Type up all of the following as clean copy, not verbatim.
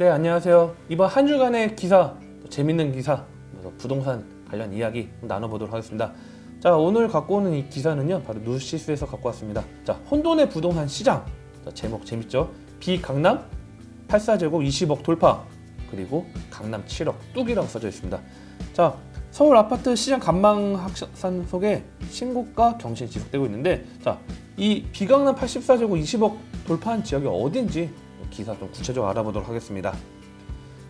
네, 안녕하세요. 이번 한 주간의 기사, 재밌는 기사, 그래서 부동산 관련 이야기 나눠보도록 하겠습니다. 자, 오늘 갖고 오는 이 기사는요, 바로 뉴시스에서 갖고 왔습니다. 자, 혼돈의 부동산 시장. 자, 제목 재밌죠? 비강남 84제곱 20억 돌파. 그리고 강남 7억 뚝이라고 써져 있습니다. 자, 서울 아파트 시장 간방 확산 속에 신고가 경신이 지속되고 있는데, 자, 이 비강남 84제곱 20억 돌파한 지역이 어딘지 기사 좀 구체적으로 알아보도록 하겠습니다.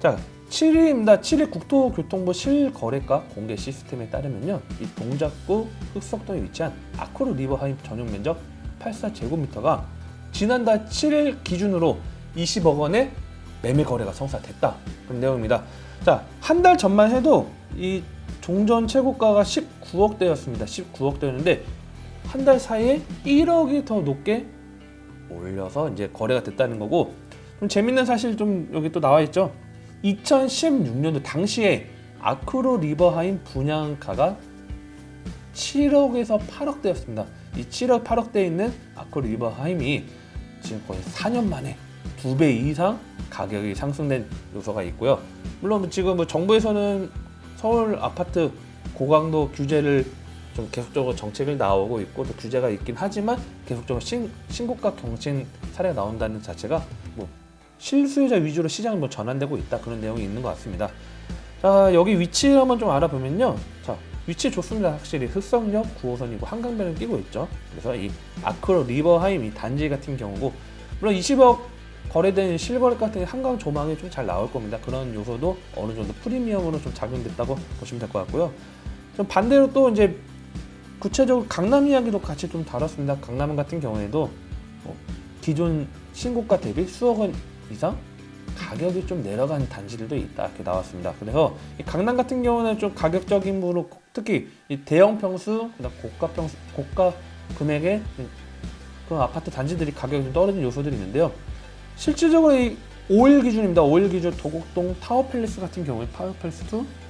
자, 7일입니다. 7일 국토교통부 실거래가 공개 시스템에 따르면요, 이 동작구 흑석동에 위치한 아크로 리버하임 전용 면적 84제곱미터가 지난달 7일 기준으로 20억 원의 매매 거래가 성사됐다, 그런 내용입니다. 자, 한 달 전만 해도 이 종전 최고가가 19억대였습니다. 19억대였는데 한 달 사이에 1억이 더 높게 올려서 이제 거래가 됐다는 거고, 좀 재밌는 사실 좀 여기 또 나와 있죠. 2016년도 당시에 아크로 리버하임 분양가가 7억에서 8억대였습니다. 이 7억, 8억대에 있는 아크로 리버하임이 지금 거의 4년 만에 2배 이상 가격이 상승된 요소가 있고요. 물론 지금 뭐 정부에서는 서울 아파트 고강도 규제를 좀 계속적으로 정책을 나오고 있고 또 규제가 있긴 하지만 계속적으로 신고가 경신 사례가 나온다는 자체가 뭐 실수요자 위주로 시장이 뭐 전환되고 있다, 그런 내용이 있는 것 같습니다. 자, 여기 위치 한번 좀 알아보면요. 자, 위치 좋습니다. 확실히 흑석역 9호선이고 한강변을 끼고 있죠. 그래서 이 아크로 리버하임 이 단지 같은 경우고, 물론 20억 거래된 실거래 같은 한강 조망이 좀 잘 나올 겁니다. 그런 요소도 어느 정도 프리미엄으로 좀 작용됐다고 보시면 될 것 같고요. 좀 반대로 또 이제 구체적으로 강남 이야기도 같이 좀 다뤘습니다. 강남 같은 경우에도 기존 신고가 대비 수억 원 이상 가격이 좀 내려간 단지들도 있다, 이렇게 나왔습니다. 그래서 이 강남 같은 경우는 좀 가격적인 부분으로 특히 이 대형 평수, 고가 금액의 그런 아파트 단지들이 가격이 좀 떨어진 요소들이 있는데요. 실질적으로 이 5일 기준입니다. 5일 기준 도곡동 타워팰리스 같은 경우에 타워팰리스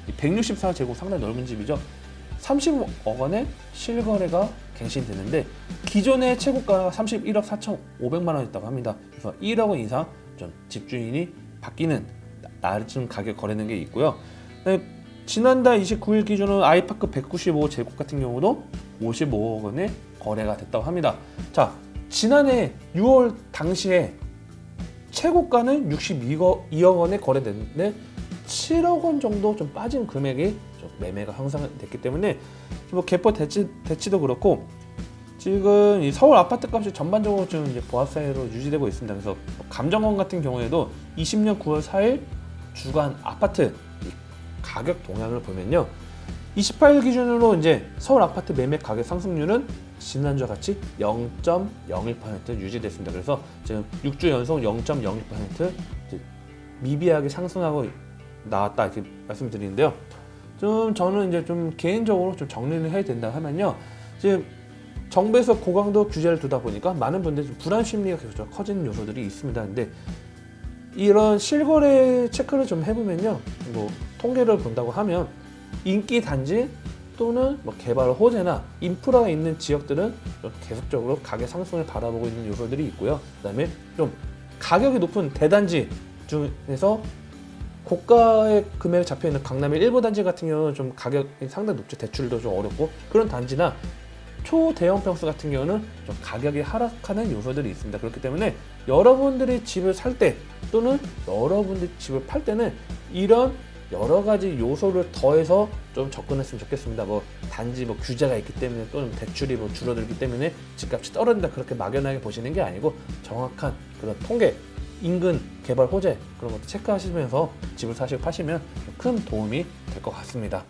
2 164제곱 상당히 넓은 집이죠. 30억 원의 실거래가 갱신되는데 기존의 최고가가 31억 4,500만 원이었다고 합니다. 그래서 1억 원 이상 좀 집주인이 바뀌는 낮은 가격 거래되는 게 있고요. 지난달 29일 기준으로 아이파크 195제곱 같은 경우도 55억 원의 거래가 됐다고 합니다. 자, 지난해 6월 당시에 최고가는 62억 원에 거래됐는데 7억 원 정도 좀 빠진 금액이 좀 매매가 형성됐기 때문에 뭐 개포 대치도 그렇고 지금 이 서울 아파트 값이 전반적으로 좀 이제 보합 사이로 유지되고 있습니다. 그래서 감정원 같은 경우에도 20년 9월 4일 주간 아파트 가격 동향을 보면요, 28일 기준으로 이제 서울 아파트 매매 가격 상승률은 지난주와 같이 0.01% 유지됐습니다. 그래서 지금 6주 연속 0.01% 미비하게 상승하고 나왔다, 이렇게 말씀드리는데요. 좀 저는 이제 좀 개인적으로 좀 정리를 해야 된다 하면요, 지금 정부에서 고강도 규제를 두다 보니까 많은 분들이 좀 불안 심리가 계속 커지는 요소들이 있습니다. 근데 이런 실거래 체크를 좀 해보면요, 뭐 통계를 본다고 하면 인기 단지 또는 뭐 개발 호재나 인프라가 있는 지역들은 좀 계속적으로 가격 상승을 바라보고 있는 요소들이 있고요. 그다음에 좀 가격이 높은 대단지 중에서 고가의 금액이 잡혀있는 강남의 일부 단지 같은 경우는 좀 가격이 상당히 높죠. 대출도 좀 어렵고 그런 단지나 초대형 평수 같은 경우는 좀 가격이 하락하는 요소들이 있습니다. 그렇기 때문에 여러분들이 집을 살 때 또는 여러분들이 집을 팔 때는 이런 여러 가지 요소를 더해서 좀 접근했으면 좋겠습니다. 뭐 단지 뭐 규제가 있기 때문에 또는 대출이 뭐 줄어들기 때문에 집값이 떨어진다, 그렇게 막연하게 보시는 게 아니고 정확한 그런 통계, 인근 개발 호재 그런 것도 체크하시면서 집을 사시고 파시면 큰 도움이 될 것 같습니다.